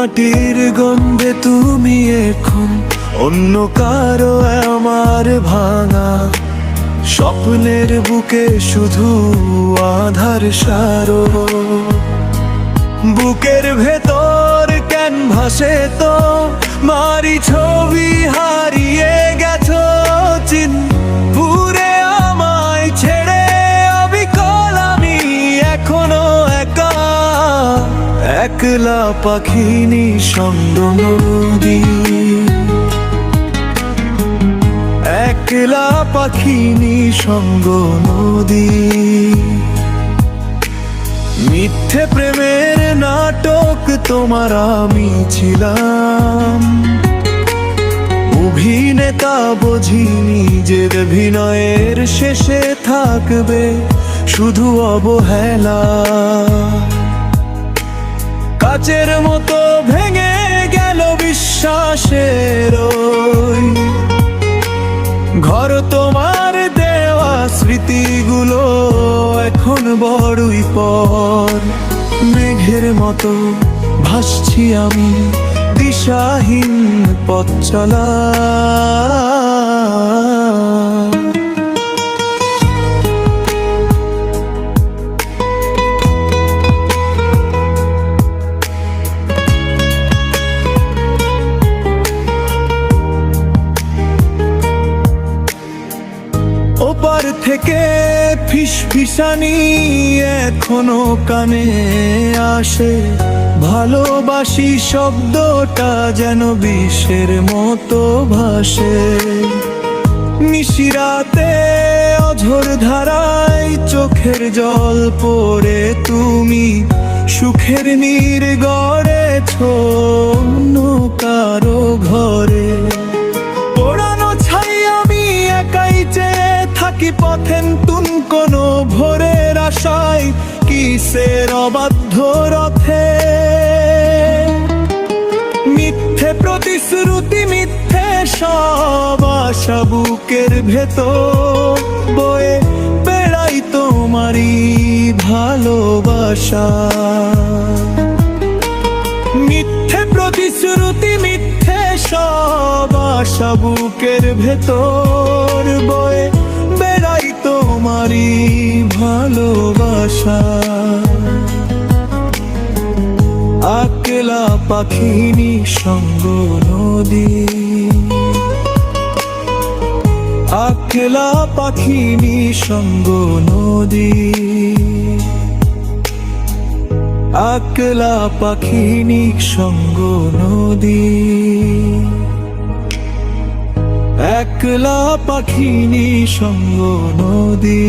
মাটির গন্ধে তুমি এখন অন্য কারো আমার ভাঙা স্বপ্নের বুকে শুধু আধার সারো। বুকের ভেতর ক্যানভাসে তো মারি ছবি হারিয়ে গেছো চিন পুরে আমায় ছেড়ে অবিকল আমি এখনো একা একলা পাখি নিঃসঙ্গ নদী একলা পাখি নিঃসঙ্গ নদী। মিথ্যে প্রেমের নাটক তোমার আমি ছিলাম অভিনেতা বুঝিনি যে অভিনয়ের শেষে থাকবে শুধু অবহেলা। কাচের মতো ভেঙে গেল বিশ্বাসের ঘর তোমার দেওয়া স্মৃতিগুলো এখন বড়ই পর। মেঘের মতো ভাসছি আমি দিশাহীন পথ চলা। ওপার থেকে ফিসফিসানি এখনো কানে আসে ভালোবাসি শব্দটা যেন বিষের মতো ভাসে। নিশিরাতে অঝোর ধারায় চোখের জল পড়ে তুমি সুখের নীর গড়েছ অন্য কারো ঘরে। পোড়ানো ছাই আমি একাই চেয়ে থাকি পথে নতুন কোনো ভোরের আশায় কিসের অবাধ্য রথে। মিথ্যে প্রতিশ্রুতি মিথ্যে সব আশা বুকের ভেতর বয়ে বেড়াই তোমারই ভালোবাসা। মিথ্যে প্রতিশ্রুতি মিথ্যে সব আশা বুকের ভেতর বয়ে বেড়াই তোমারই ভালোবাসা। একলা পাখি নিঃসঙ্গ নদী একলা পাখি নিঃসঙ্গ নদী একলা পাখি নিঃসঙ্গ নদী একলা পাখি নিঃসঙ্গ নদী।